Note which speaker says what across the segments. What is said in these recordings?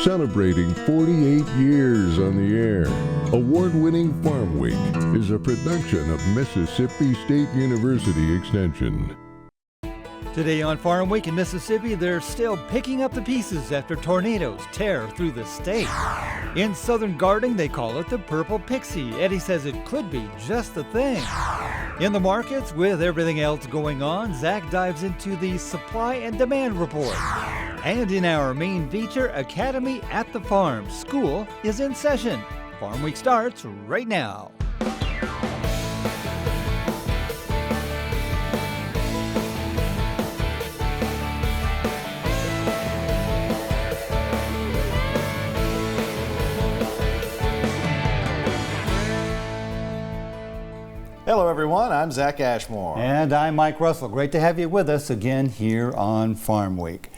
Speaker 1: celebrating 48 years on the air. Award-winning Farm Week is a production of Mississippi State University Extension.
Speaker 2: Today on Farm Week in Mississippi, they're still picking up the pieces after tornadoes tear through the state. In southern gardening, they call it the purple Pixie. Eddie says it could be just the thing. In the markets, with everything else going on, Zach dives into the supply and demand report. And in our main feature, Academy at the Farm, school is in session. Farm Week starts right now.
Speaker 3: Hello everyone, I'm Zach Ashmore.
Speaker 4: And I'm Mike Russell. Great to have you with us again here on Farm Week.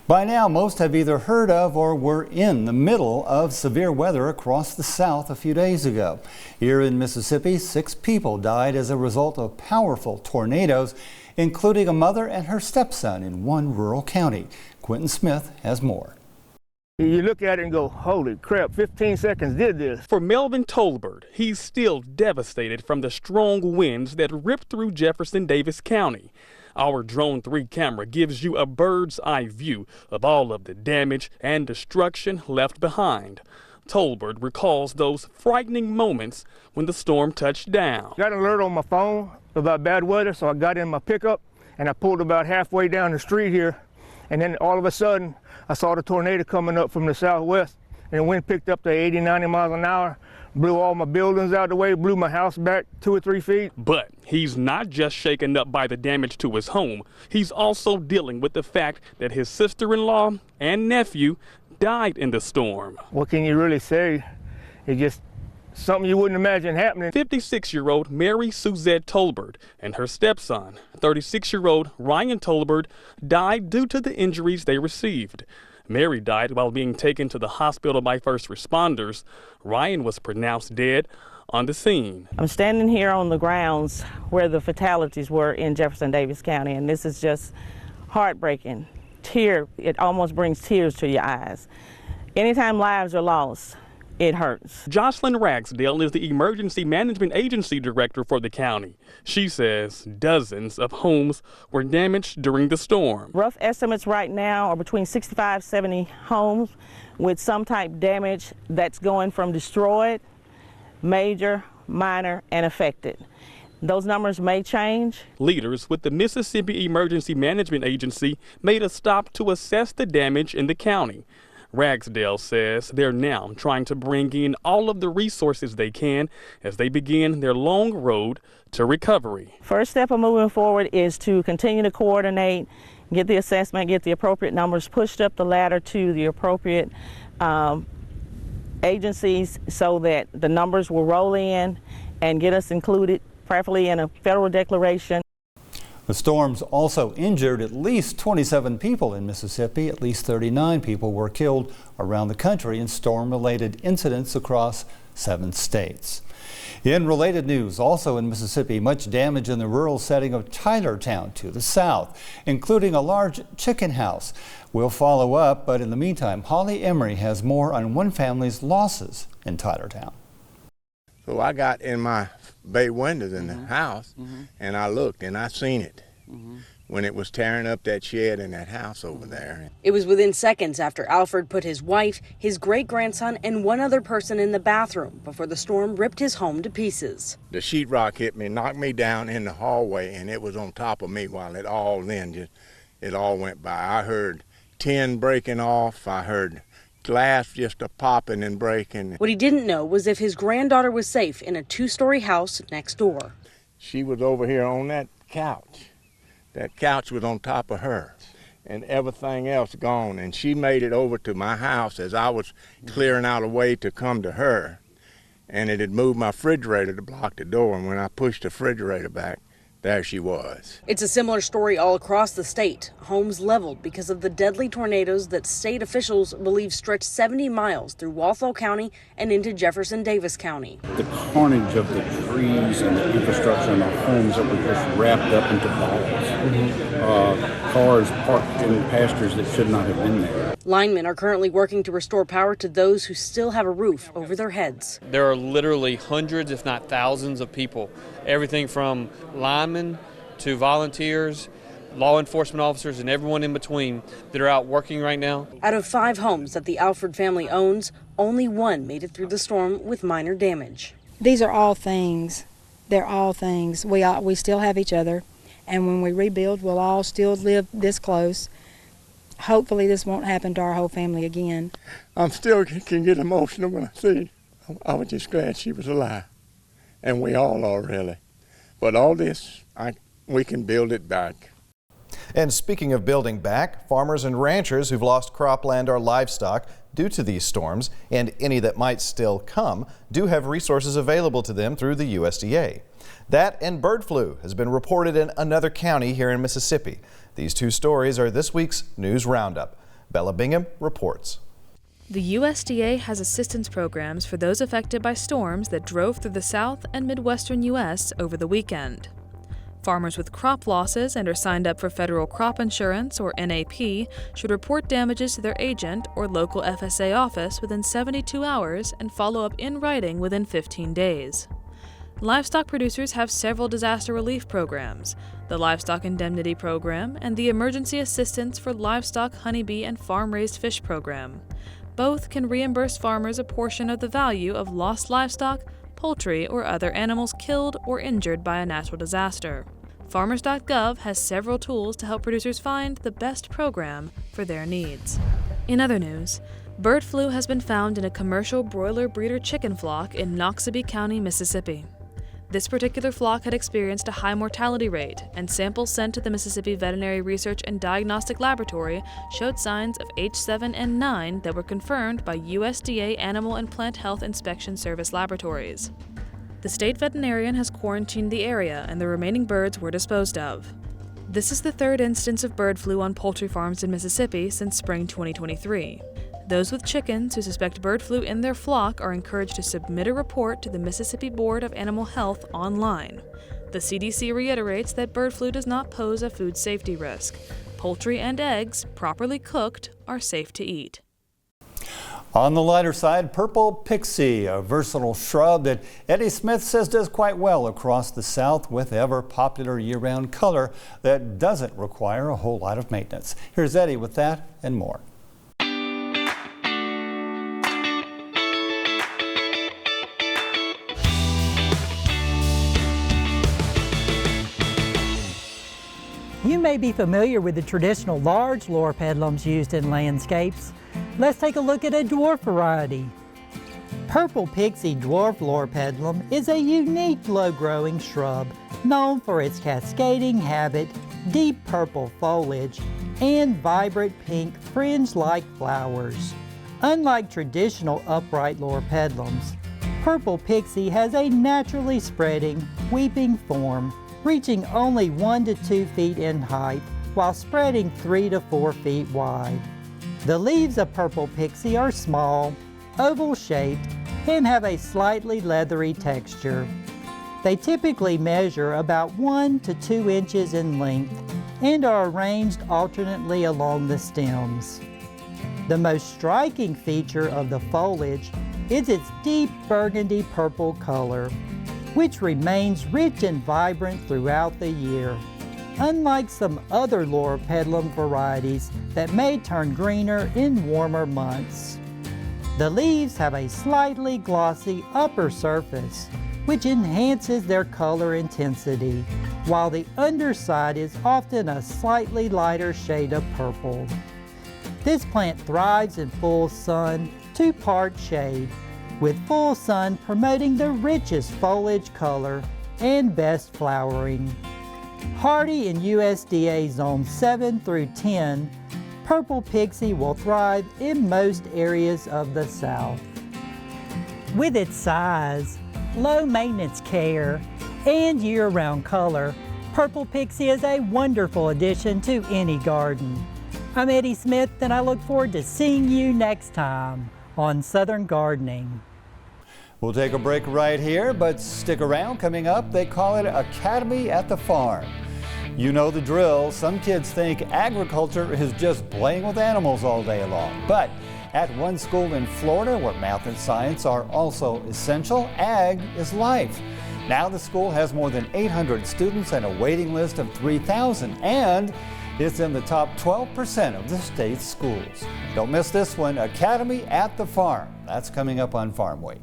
Speaker 4: By now, most have either heard of or were in the middle of severe weather across the South a few days ago. Here in Mississippi, 6 people died as a result of powerful tornadoes, including a mother and her stepson in one rural county. Quentin Smith has more.
Speaker 5: You look at it and go, holy crap, 15 seconds did this.
Speaker 6: For Melvin Tolbert, he's still devastated from the strong winds that ripped through Jefferson Davis County. Our Drone 3 camera gives you a bird's eye view of all of the damage and destruction left behind. Tolbert recalls those frightening moments when the storm touched down.
Speaker 5: Got an alert on my phone about bad weather, so I got in my pickup and I pulled about halfway down the street here. And then all of a sudden, I saw the tornado coming up from the southwest, and the wind picked up to 80, 90 miles an hour, blew all my buildings out of the way, blew my house back 2 or 3 feet.
Speaker 6: But he's not just shaken up by the damage to his home. He's also dealing with the fact that his sister-in-law and nephew died in the storm.
Speaker 5: What can you really say? It's just something you wouldn't imagine happening.
Speaker 6: 56-year-old Mary Suzette Tolbert and her stepson, 36-year-old Ryan Tolbert, died due to the injuries they received. Mary died while being taken to the hospital by first responders. Ryan was pronounced dead on the scene.
Speaker 7: I'm standing here on the grounds where the fatalities were in Jefferson Davis County, and this is just heartbreaking. It almost brings tears to your eyes. Anytime lives are lost, it hurts.
Speaker 6: Jocelyn Ragsdale is the Emergency Management Agency Director for the county. She says dozens of homes were damaged during the storm.
Speaker 7: Rough estimates right now are between 65, 70 homes with some type damage that's going from destroyed, major, minor, and affected. Those numbers may change.
Speaker 6: Leaders with the Mississippi Emergency Management Agency made a stop to assess the damage in the county. Ragsdale says they're now trying to bring in all of the resources they can as they begin their long road to recovery.
Speaker 7: First step of moving forward is to continue to coordinate, get the assessment, get the appropriate numbers pushed up the ladder to the appropriate agencies so that the numbers will roll in and get us included, preferably in a federal declaration.
Speaker 4: The storms also injured at least 27 people in Mississippi. At least 39 people were killed around the country in storm-related incidents across 7 states. In related news, also in Mississippi, much damage in the rural setting of Tylertown to the south, including a large chicken house. We'll follow up, but in the meantime, Holly Emery has more on one family's losses in Tylertown.
Speaker 8: So I got in my bay windows in the house, and I looked, and I seen it when it was tearing up that shed in that house over there.
Speaker 9: It was within seconds after Alfred put his wife, his great-grandson, and one other person in the bathroom before the storm ripped his home to pieces.
Speaker 8: The sheetrock hit me, knocked me down in the hallway, and it was on top of me while it all went by. I heard tin breaking off. I heard glass just a popping and breaking.
Speaker 9: What he didn't know was if his granddaughter was safe in a 2-story house next door.
Speaker 8: She was over here on that couch. That couch was on top of her, and everything else gone. And she made it over to my house as I was clearing out a way to come to her. And it had moved my refrigerator to block the door. And when I pushed the refrigerator back, there she was.
Speaker 9: It's a similar story all across the state. Homes leveled because of the deadly tornadoes that state officials believe stretched 70 miles through Walthall County and into Jefferson Davis County.
Speaker 10: The carnage of the trees and the infrastructure and the homes that were just wrapped up into balls. Cars parked in pastures that should not have been there.
Speaker 9: Linemen are currently working to restore power to those who still have a roof over their heads.
Speaker 11: There are literally hundreds, if not thousands, of people, everything from linemen to volunteers, law enforcement officers, and everyone in between that are out working right now.
Speaker 9: Out of 5 homes that the Alford family owns, only 1 made it through the storm with minor damage.
Speaker 12: These are all things. They're all things. We still have each other, and when we rebuild, we'll all still live this close. Hopefully this won't happen to our whole family again.
Speaker 8: I'm still can get emotional when I see her. I was just glad she was alive, and we all are really. But all this, we can build it back.
Speaker 3: And speaking of building back, farmers and ranchers who've lost cropland or livestock due to these storms, and any that might still come, do have resources available to them through the USDA. That and bird flu has been reported in another county here in Mississippi. These 2 stories are this week's News Roundup. Bella Bingham reports.
Speaker 13: The USDA has assistance programs for those affected by storms that drove through the south and midwestern U.S. over the weekend. Farmers with crop losses and are signed up for federal crop insurance, or NAP, should report damages to their agent or local FSA office within 72 hours and follow up in writing within 15 days. Livestock producers have several disaster relief programs, the Livestock Indemnity Program and the Emergency Assistance for Livestock, Honeybee, and Farm-Raised Fish Program. Both can reimburse farmers a portion of the value of lost livestock, poultry, or other animals killed or injured by a natural disaster. Farmers.gov has several tools to help producers find the best program for their needs. In other news, bird flu has been found in a commercial broiler breeder chicken flock in Noxubee County, Mississippi. This particular flock had experienced a high mortality rate, and samples sent to the Mississippi Veterinary Research and Diagnostic Laboratory showed signs of H7N9 that were confirmed by USDA Animal and Plant Health Inspection Service laboratories. The state veterinarian has quarantined the area, and the remaining birds were disposed of. This is the 3rd instance of bird flu on poultry farms in Mississippi since spring 2023. Those with chickens who suspect bird flu in their flock are encouraged to submit a report to the Mississippi Board of Animal Health online. The CDC reiterates that bird flu does not pose a food safety risk. Poultry and eggs, properly cooked, are safe to eat.
Speaker 4: On the lighter side, purple pixie, a versatile shrub that Eddie Smith says does quite well across the South with ever popular year-round color that doesn't require a whole lot of maintenance. Here's Eddie with that and more.
Speaker 14: You may be familiar with the traditional large loropetalums used in landscapes. Let's take a look at a dwarf variety. Purple Pixie dwarf loropetalum is a unique low-growing shrub known for its cascading habit, deep purple foliage, and vibrant pink fringe-like flowers. Unlike traditional upright loropetalums, Purple Pixie has a naturally spreading, weeping form, reaching only 1 to 2 feet in height while spreading 3 to 4 feet wide. The leaves of Purple Pixie are small, oval-shaped, and have a slightly leathery texture. They typically measure about 1 to 2 inches in length and are arranged alternately along the stems. The most striking feature of the foliage is its deep burgundy purple color, which remains rich and vibrant throughout the year, unlike some other loropetalum varieties that may turn greener in warmer months. The leaves have a slightly glossy upper surface, which enhances their color intensity, while the underside is often a slightly lighter shade of purple. This plant thrives in full sun to part shade, with full sun promoting the richest foliage color and best flowering. Hardy in USDA zones 7 through 10, Purple Pixie will thrive in most areas of the South. With its size, low maintenance care, and year-round color, Purple Pixie is a wonderful addition to any garden. I'm Eddie Smith, and I look forward to seeing you next time on Southern Gardening.
Speaker 4: We'll take a break right here, but stick around. Coming up, they call it Academy at the Farm. You know the drill. Some kids think agriculture is just playing with animals all day long. But at one school in Florida where math and science are also essential, ag is life. Now the school has more than 800 students and a waiting list of 3,000, and it's in the top 12% of the state's schools. Don't miss this one, Academy at the Farm. That's coming up on Farm Week.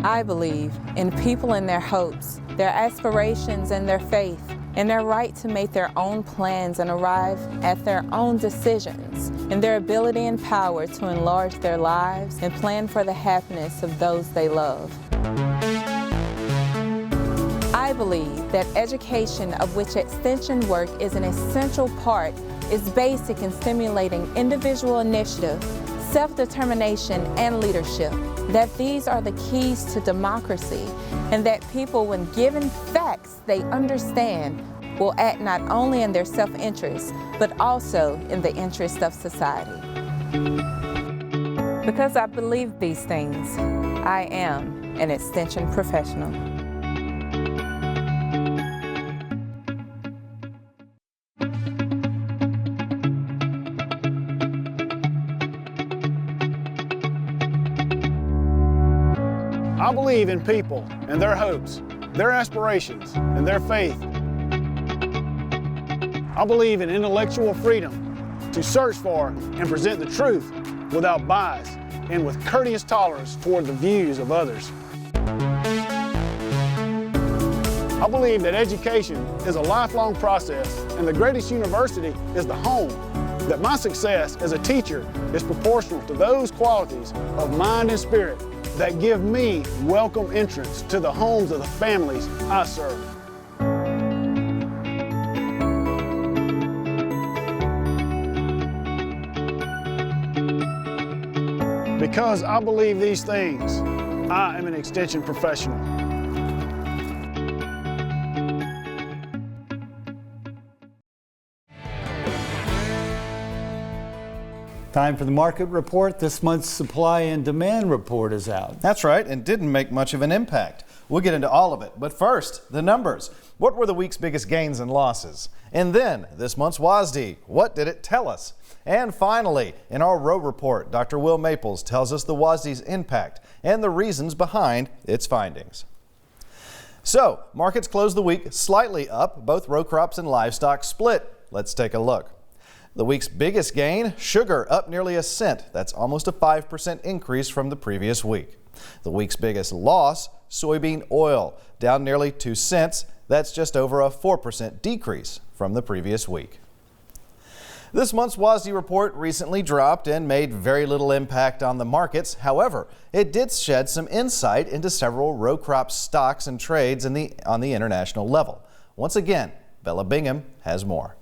Speaker 15: I believe in people and their hopes, their aspirations and their faith, and their right to make their own plans and arrive at their own decisions, and their ability and power to enlarge their lives and plan for the happiness of those they love. I believe that education, of which extension work is an essential part, is basic in stimulating individual initiative, self-determination, and leadership. That these are the keys to democracy, and that people, when given facts they understand, will act not only in their self-interest, but also in the interest of society. Because I believe these things, I am an extension professional.
Speaker 16: I believe in people and their hopes, their aspirations, and their faith. I believe in intellectual freedom to search for and present the truth without bias and with courteous tolerance toward the views of others. I believe that education is a lifelong process, and the greatest university is the home. That my success as a teacher is proportional to those qualities of mind and spirit that give me welcome entrance to the homes of the families I serve. Because I believe these things, I am an extension professional.
Speaker 4: Time for the market report. This month's supply and demand report is out.
Speaker 3: That's right, and didn't make much of an impact. We'll get into all of it, but first, the numbers. What were the week's biggest gains and losses? And then, this month's WASDE. What did it tell us? And finally, in our row report, Dr. Will Maples tells us the WASDE's impact and the reasons behind its findings. So, markets closed the week slightly up. Both row crops and livestock split. Let's take a look. The week's biggest gain, sugar up nearly a cent. That's almost a 5% increase from the previous week. The week's biggest loss, soybean oil, down nearly 2 cents. That's just over a 4% decrease from the previous week. This month's WASDE report recently dropped and made very little impact on the markets. However, it did shed some insight into several row crop stocks and trades on the international level. Once again, Bella Bingham has more.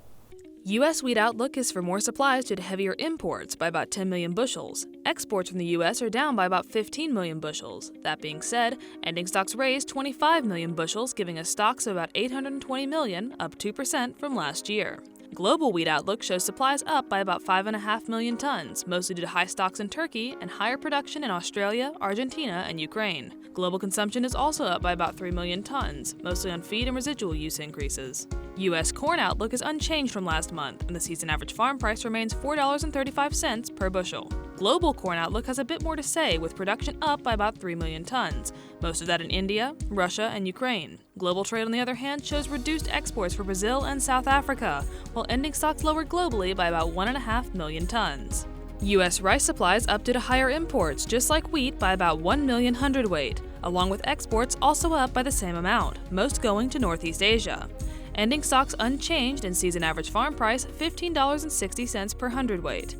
Speaker 13: U.S. wheat outlook is for more supplies due to heavier imports by about 10 million bushels. Exports from the U.S. are down by about 15 million bushels. That being said, ending stocks raised 25 million bushels, giving us stocks of about 820 million, up 2% from last year. Global wheat outlook shows supplies up by about 5.5 million tons, mostly due to high stocks in Turkey and higher production in Australia, Argentina, and Ukraine. Global consumption is also up by about 3 million tons, mostly on feed and residual use increases. U.S. corn outlook is unchanged from last month, and the season average farm price remains $4.35 per bushel. Global corn outlook has a bit more to say, with production up by about 3 million tons, most of that in India, Russia, and Ukraine. Global trade, on the other hand, shows reduced exports for Brazil and South Africa, while ending stocks lowered globally by about 1.5 million tons. U.S. rice supplies up due to higher imports, just like wheat, by about 1 million hundredweight, along with exports also up by the same amount, most going to Northeast Asia. Ending stocks unchanged and season average farm price $15.60 per hundredweight.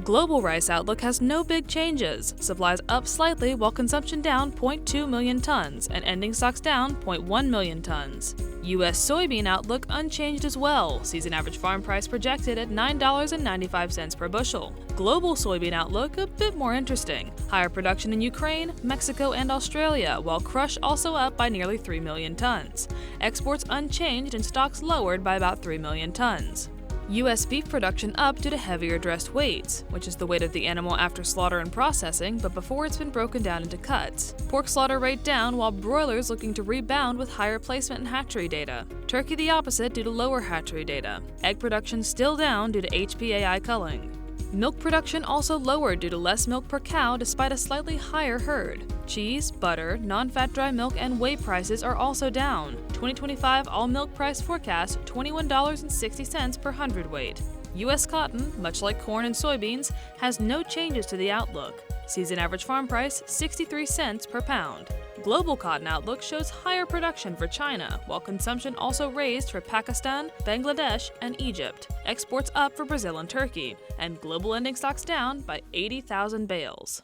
Speaker 13: Global rice outlook has no big changes. Supplies up slightly while consumption down 0.2 million tons and ending stocks down 0.1 million tons. U.S. soybean outlook unchanged as well. Season average farm price projected at $9.95 per bushel. Global soybean outlook a bit more interesting. Higher production in Ukraine, Mexico, and Australia, while crush also up by nearly 3 million tons. Exports unchanged and stocks lowered by about 3 million tons. U.S. beef production up due to heavier dressed weights, which is the weight of the animal after slaughter and processing, but before it's been broken down into cuts. Pork slaughter rate down, while broilers looking to rebound with higher placement and hatchery data. Turkey the opposite due to lower hatchery data. Egg production still down due to HPAI culling. Milk production also lowered due to less milk per cow despite a slightly higher herd. Cheese, butter, non-fat dry milk, and whey prices are also down. 2025 all milk price forecast $21.60 per hundredweight. U.S. cotton, much like corn and soybeans, has no changes to the outlook. Season average farm price 63 cents per pound. Global cotton outlook shows higher production for China, while consumption also raised for Pakistan, Bangladesh, and Egypt. Exports up for Brazil and Turkey, and global ending stocks down by 80,000 bales.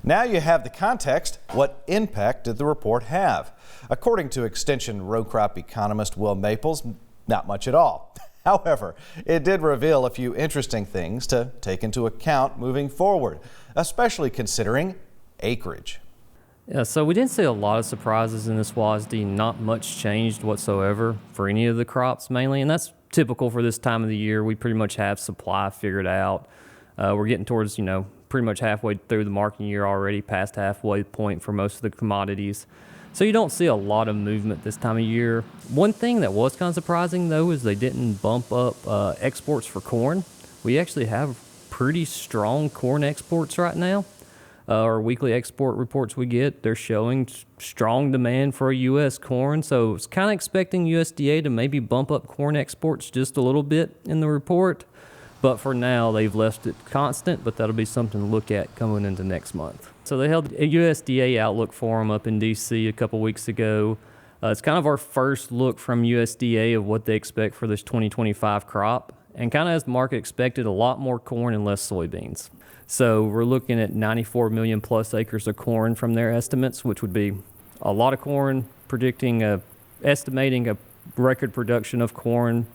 Speaker 3: Now you have the context. What impact did the report have? According to Extension row crop economist Will Maples, not much at all. However, it did reveal a few interesting things to take into account moving forward, especially considering acreage.
Speaker 17: Yeah, so we didn't see a lot of surprises in this WASDE. Not much changed whatsoever for any of the crops mainly, and that's typical for this time of the year. We pretty much have supply figured out. We're getting towards, pretty much halfway through the marketing year already, past halfway point for most of the commodities. So you don't see a lot of movement this time of year. One thing that was kind of surprising, though, is they didn't bump up exports for corn. We actually have pretty strong corn exports right now. Our weekly export reports we get, they're showing strong demand for U.S. corn. So I was kind of expecting USDA to maybe bump up corn exports just a little bit in the report. But for now, they've left it constant, but that'll be something to look at coming into next month. So they held a USDA Outlook Forum up in D.C. a couple weeks ago. It's kind of our first look from USDA of what they expect for this 2025 crop. And kind of as the market expected, a lot more corn and less soybeans. So we're looking at 94 million plus acres of corn from their estimates, which would be a lot of corn, estimating a record production of corn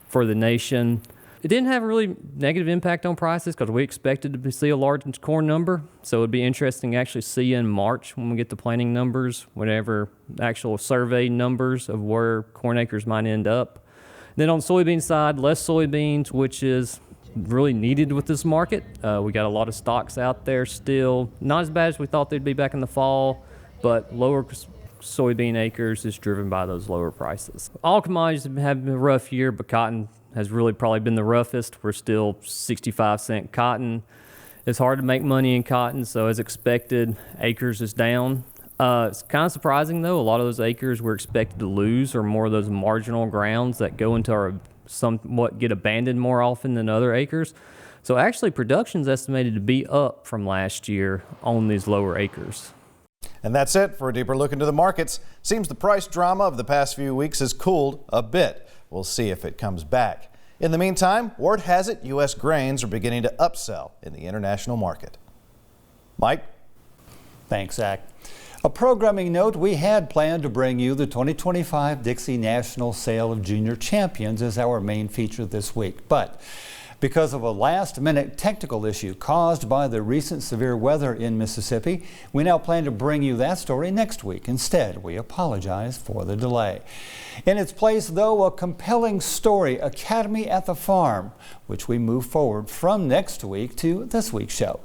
Speaker 17: for the nation. It didn't have a really negative impact on prices because we expected to see a large corn number. So it'd be interesting to actually see in March when we get the planting numbers, whatever actual survey numbers of where corn acres might end up. Then on the soybean side, less soybeans, which is really needed with this market. We got a lot of stocks out there still. Not as bad as we thought they'd be back in the fall, but lower soybean acres is driven by those lower prices. All commodities have been a rough year, but cotton has really probably been the roughest. We're still 65-cent cotton. It's hard to make money in cotton, so as expected, acres is down. It's kind of surprising, though. A lot of those acres we're expected to lose are more of those marginal grounds that go into our somewhat get abandoned more often than other acres. So actually, production is estimated to be up from last year on these lower acres.
Speaker 3: And that's it for a deeper look into the markets. Seems the price drama of the past few weeks has cooled a bit. We'll see if it comes back. In the meantime, word has it U.S. grains are beginning to upsell in the international market. Mike?
Speaker 4: Thanks, Zach. A programming note, we had planned to bring you the 2025 Dixie National Sale of Junior Champions as our main feature this week. But because of a last-minute technical issue caused by the recent severe weather in Mississippi, we now plan to bring you that story next week. Instead, we apologize for the delay. In its place, though, a compelling story, Academy at the Farm, which we move forward from next week to this week's show.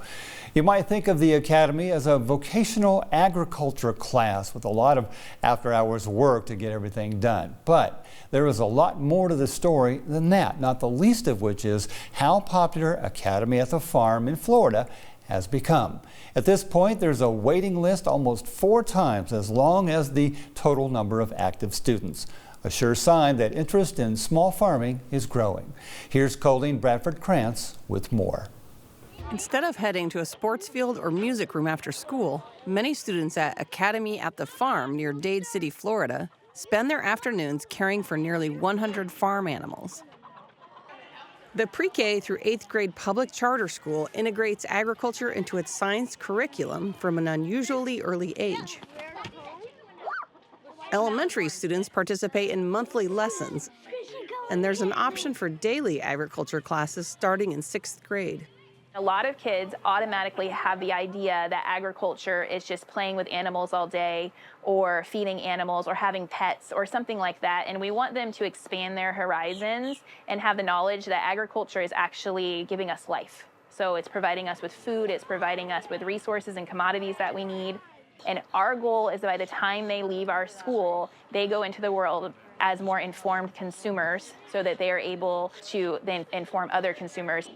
Speaker 4: You might think of the Academy as a vocational agriculture class with a lot of after-hours work to get everything done. But there is a lot more to the story than that, not the least of which is how popular Academy at the Farm in Florida has become. At this point, there's a waiting list almost 4 times as long as the total number of active students. A sure sign that interest in small farming is growing. Here's Colleen Bradford-Krantz with more.
Speaker 18: Instead of heading to a sports field or music room after school, many students at Academy at the Farm near Dade City, Florida, spend their afternoons caring for nearly 100 farm animals. The pre-K through 8th grade public charter school integrates agriculture into its science curriculum from an unusually early age. Elementary students participate in monthly lessons, and there's an option for daily agriculture classes starting in 6th grade.
Speaker 19: A lot of kids automatically have the idea that agriculture is just playing with animals all day or feeding animals or having pets or something like that. And we want them to expand their horizons and have the knowledge that agriculture is actually giving us life. So it's providing us with food, it's providing us with resources and commodities that we need. And our goal is that by the time they leave our school, they go into the world as more informed consumers so that they are able to then inform other consumers.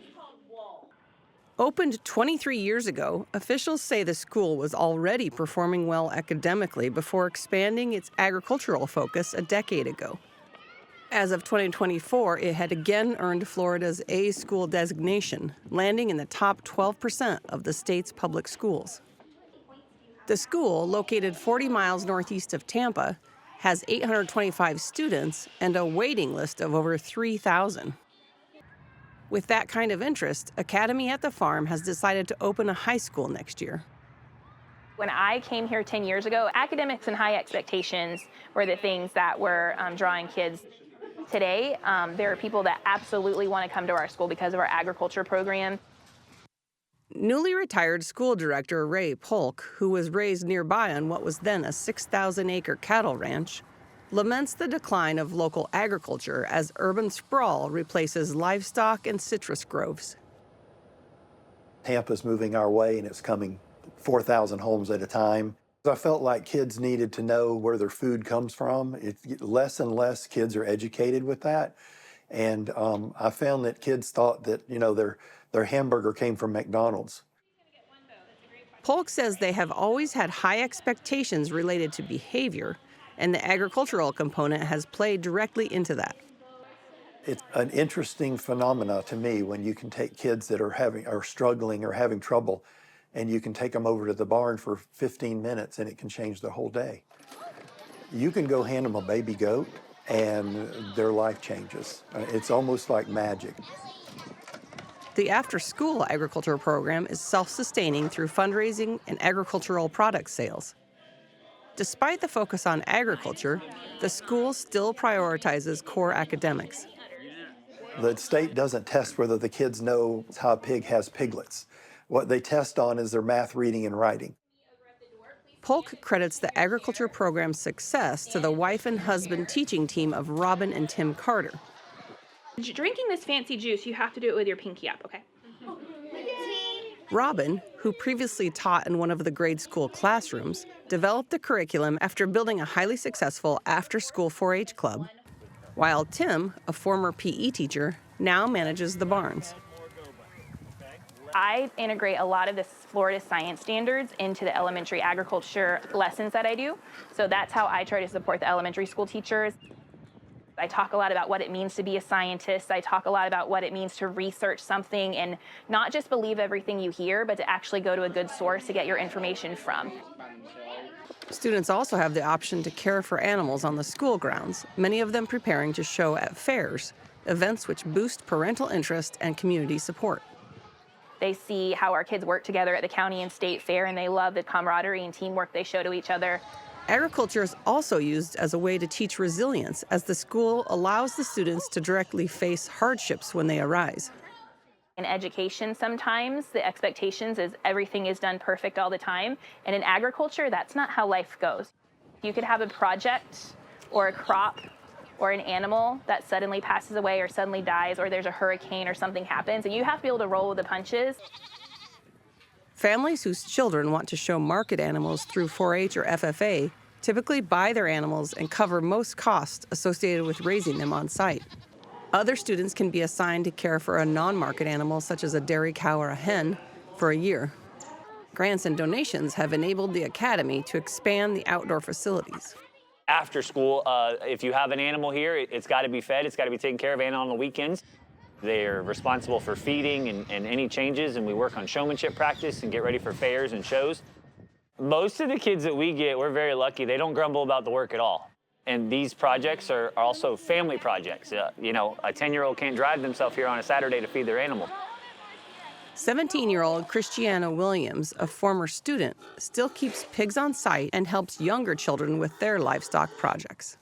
Speaker 18: Opened 23 years ago, officials say the school was already performing well academically before expanding its agricultural focus a decade ago. As of 2024, it had again earned Florida's A school designation, landing in the top 12% of the state's public schools. The school, located 40 miles northeast of Tampa, has 825 students and a waiting list of over 3,000. With that kind of interest, Academy at the Farm has decided to open a high school next year.
Speaker 19: When I came here 10 years ago, academics and high expectations were the things that were drawing kids. Today, there are people that absolutely want to come to our school because of our agriculture program.
Speaker 18: Newly retired school director Ray Polk, who was raised nearby on what was then a 6,000-acre cattle ranch, laments the decline of local agriculture as urban sprawl replaces livestock and citrus groves.
Speaker 20: Tampa's moving our way, and it's coming 4,000 homes at a time. I felt like kids needed to know where their food comes from. Less and less kids are educated with that. And I found that kids thought that, their hamburger came from McDonald's.
Speaker 18: Polk says they have always had high expectations related to behavior, and the agricultural component has played directly into that.
Speaker 20: It's an interesting phenomena to me when you can take kids that are struggling or having trouble, and you can take them over to the barn for 15 minutes and it can change their whole day. You can go hand them a baby goat and their life changes. It's almost like magic.
Speaker 18: The after-school agriculture program is self-sustaining through fundraising and agricultural product sales. Despite the focus on agriculture, the school still prioritizes core academics.
Speaker 20: The state doesn't test whether the kids know how a pig has piglets. What they test on is their math, reading, and writing.
Speaker 18: Polk credits the agriculture program's success to the wife and husband teaching team of Robin and Tim Carter.
Speaker 21: Drinking this fancy juice, you have to do it with your pinky up, okay?
Speaker 18: Robin, who previously taught in one of the grade school classrooms, developed the curriculum after building a highly successful after-school 4-H club, while Tim, a former PE teacher, now manages the barns.
Speaker 19: I integrate a lot of the Florida science standards into the elementary agriculture lessons that I do. So that's how I try to support the elementary school teachers. I talk a lot about what it means to be a scientist. I talk a lot about what it means to research something and not just believe everything you hear, but to actually go to a good source to get your information from.
Speaker 18: Students also have the option to care for animals on the school grounds, many of them preparing to show at fairs, events which boost parental interest and community support.
Speaker 19: They see how our kids work together at the county and state fair, and they love the camaraderie and teamwork they show to each other.
Speaker 18: Agriculture is also used as a way to teach resilience, as the school allows the students to directly face hardships when they arise.
Speaker 19: In education, sometimes the expectations is everything is done perfect all the time. And in agriculture, that's not how life goes. You could have a project or a crop or an animal that suddenly passes away or suddenly dies, or there's a hurricane or something happens, and you have to be able to roll with the punches.
Speaker 18: Families whose children want to show market animals through 4-H or FFA typically buy their animals and cover most costs associated with raising them on site. Other students can be assigned to care for a non-market animal, such as a dairy cow or a hen, for a year. Grants and donations have enabled the Academy to expand the outdoor facilities.
Speaker 22: After school, if you have an animal here, it's got to be fed, it's got to be taken care of, and on the weekends. They're responsible for feeding and any changes, and we work on showmanship practice and get ready for fairs and shows. Most of the kids that we get, we're very lucky. They don't grumble about the work at all. And these projects are also family projects. You know, a 10-year-old can't drive themselves here on a Saturday to feed their animal.
Speaker 18: 17-year-old Christiana Williams, a former student, still keeps pigs on site and helps younger children with their livestock projects.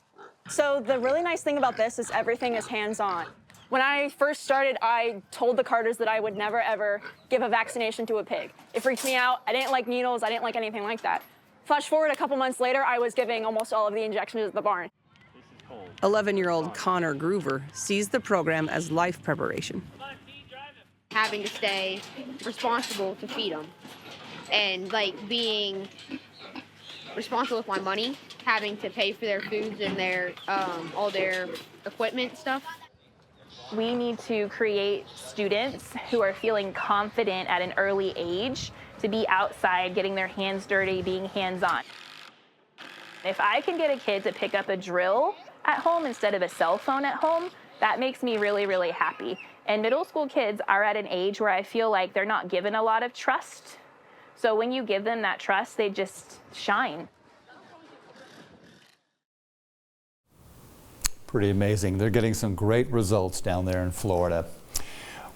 Speaker 1: So the really nice thing about this is everything is hands-on. When I first started, I told the carters that I would never, ever give a vaccination to a pig. It freaked me out. I didn't like needles. I didn't like anything like that. Flash forward a couple months later, I was giving almost all of the injections at the barn.
Speaker 18: 11-year-old Connor Groover sees the program as life preparation.
Speaker 2: Having to stay responsible to feed them and like being responsible with my money, having to pay for their foods and their all their equipment stuff.
Speaker 19: We need to create students who are feeling confident at an early age to be outside, getting their hands dirty, being hands-on. If I can get a kid to pick up a drill at home instead of a cell phone at home, that makes me really, really happy. And middle school kids are at an age where I feel like they're not given a lot of trust. So when you give them that trust, they just shine.
Speaker 4: Pretty amazing. They're getting some great results down there in Florida.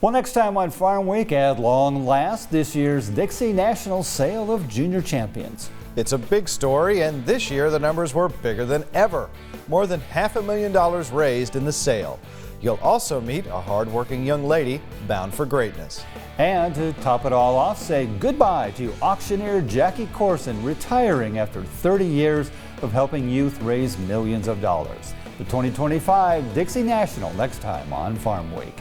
Speaker 4: Well, next time on Farm Week, at long last, this year's Dixie National Sale of Junior Champions.
Speaker 3: It's a big story, and this year the numbers were bigger than ever. More than $500,000 raised in the sale. You'll also meet a hard-working young lady bound for greatness.
Speaker 4: And to top it all off, say goodbye to auctioneer Jackie Corson, retiring after 30 years of helping youth raise millions of dollars. The 2025 Dixie National next time on Farm Week.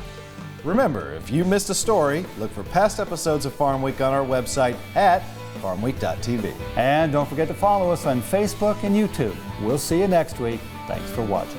Speaker 3: Remember, if you missed a story, look for past episodes of Farm Week on our website at farmweek.tv.
Speaker 4: And don't forget to follow us on Facebook and YouTube. We'll see you next week. Thanks for watching.